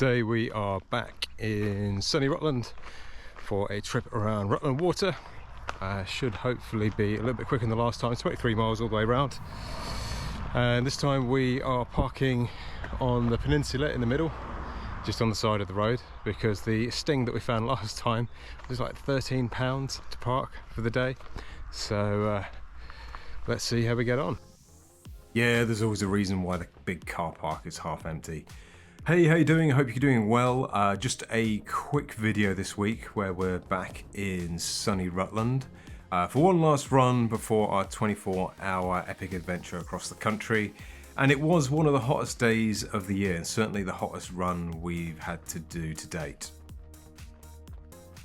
Today we are back in sunny Rutland for a trip around Rutland Water. Should hopefully be a little bit quicker than the last time. It's 23 miles all the way around, and this time we are parking on the peninsula in the middle, just on the side of the road, because the sting that we found last time was like £13 to park for the day. So let's see how we get on. Yeah, there's always a reason why the big car park is half empty. Hey, how you doing? I hope you're doing well. Just a quick video this week where we're back in sunny Rutland for one last run before our 24-hour epic adventure across the country. And it was one of the hottest days of the year, and certainly the hottest run we've had to do to date.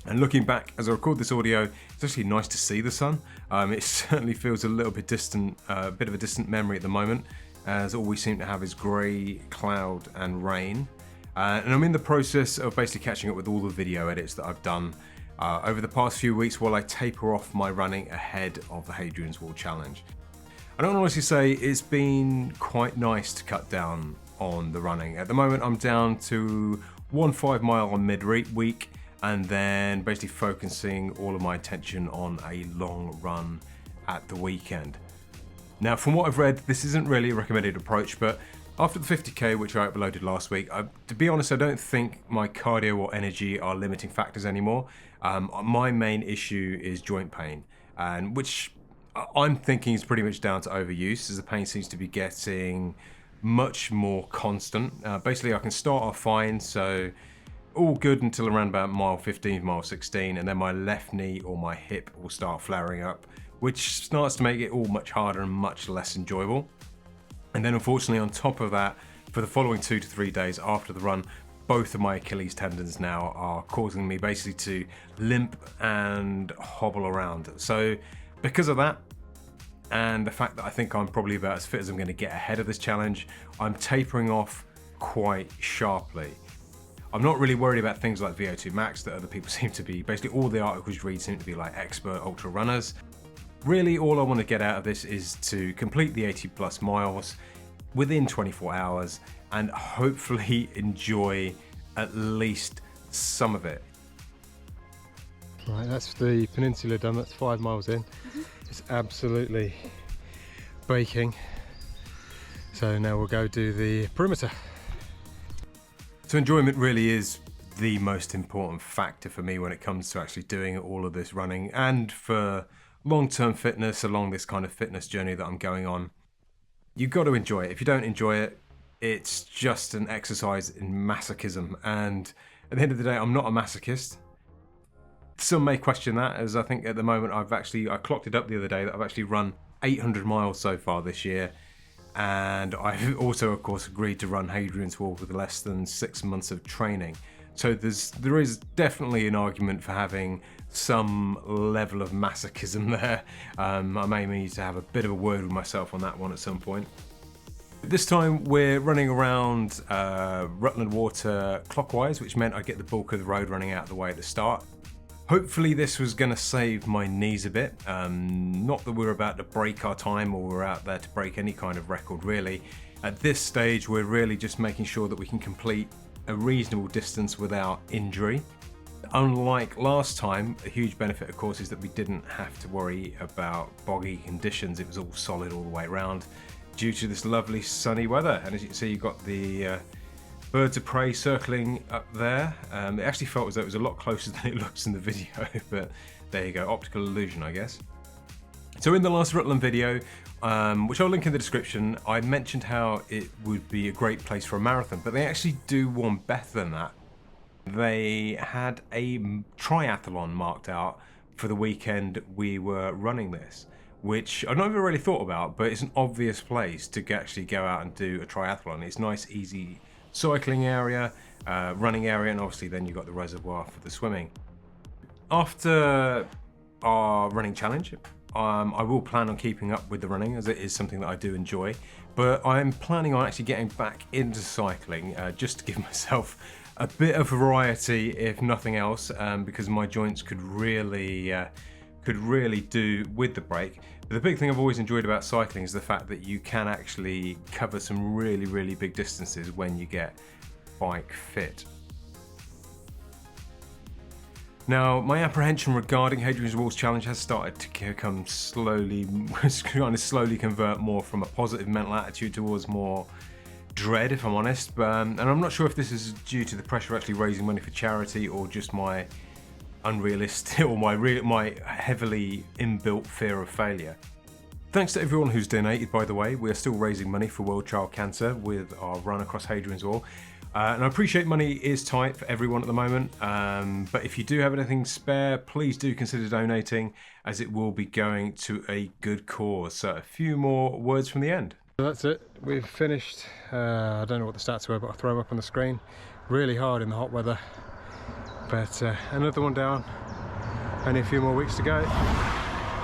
And looking back as I record this audio, it's actually nice to see the sun. It certainly feels a little bit distant, a bit of a distant memory at the moment, as all we seem to have is grey, cloud and rain. And I'm in the process of basically catching up with all the video edits that I've done over the past few weeks while I taper off my running ahead of the Hadrian's Wall Challenge. I don't honestly say it's been quite nice to cut down on the running. At the moment I'm down to 1 5 mile on mid-week, and then basically focusing all of my attention on a long run at the weekend. Now, from what I've read, this isn't really a recommended approach, but after the 50k, which I uploaded last week, to be honest, I don't think my cardio or energy are limiting factors anymore. My main issue is joint pain, and which I'm thinking is pretty much down to overuse, as the pain seems to be getting much more constant. Basically, I can start off fine, so all good until around about mile 15, mile 16, and then my left knee or my hip will start flaring up, which starts to make it all much harder and much less enjoyable. And then unfortunately on top of that, for the following 2 to 3 days after the run, both of my Achilles tendons now are causing me basically to limp and hobble around. So because of that, and the fact that I think I'm probably about as fit as I'm going to get ahead of this challenge, I'm tapering off quite sharply. I'm not really worried about things like VO2 max that other people seem to be. Basically all the articles you read seem to be like expert ultra runners. Really, all I want to get out of this is to complete the 80+ miles within 24 hours and hopefully enjoy at least some of it. Right, that's the peninsula done. That's 5 miles in. It's absolutely baking. So now we'll go do the perimeter. So enjoyment really is the most important factor for me when it comes to actually doing all of this running, and for long-term fitness along this kind of fitness journey that I'm going on. You've got to enjoy it. If you don't enjoy it, it's just an exercise in masochism. And at the end of the day, I'm not a masochist. Some may question that, as I think at the moment I clocked it up the other day that I've actually run 800 miles so far this year. And I've also, of course, agreed to run Hadrian's Wall with less than 6 months of training. So there is definitely an argument for having some level of masochism there. I may need to have a bit of a word with myself on that one at some point. This time we're running around Rutland Water clockwise, which meant I get the bulk of the road running out of the way at the start. Hopefully this was going to save my knees a bit. Not that we're about to break our time or we're out there to break any kind of record really. At this stage we're really just making sure that we can complete a reasonable distance without injury. Unlike last time, a huge benefit of course is that we didn't have to worry about boggy conditions. It was all solid all the way around due to this lovely sunny weather. And as you can see, you've got the birds of prey circling up there. It actually felt as though it was a lot closer than it looks in the video, but there you go, optical illusion I guess. So in the last Rutland video, which I'll link in the description, I mentioned how it would be a great place for a marathon, but they actually do one better than that. They had a triathlon marked out for the weekend we were running this, which I've never really thought about, but it's an obvious place to actually go out and do a triathlon. It's nice, easy cycling area, running area, and obviously then you've got the reservoir for the swimming. After our running challenge, I will plan on keeping up with the running, as it is something that I do enjoy, but I'm planning on actually getting back into cycling just to give myself a bit of variety, if nothing else, because my joints could really do with the break. But the big thing I've always enjoyed about cycling is the fact that you can actually cover some really big distances when you get bike fit. Now, my apprehension regarding Hadrian's Walls challenge has started to become slowly convert more from a positive mental attitude towards more dread, if I'm honest. And I'm not sure if this is due to the pressure of actually raising money for charity or just my unrealistic or my heavily inbuilt fear of failure. Thanks to everyone who's donated, by the way. We are still raising money for World Child Cancer with our run across Hadrian's Wall. And I appreciate money is tight for everyone at the moment, but if you do have anything spare, please do consider donating, as it will be going to a good cause. So a few more words from the end. So that's it, we've finished. I don't know what the stats were, but I'll throw them up on the screen. Really hard in the hot weather, but another one down, only a few more weeks to go.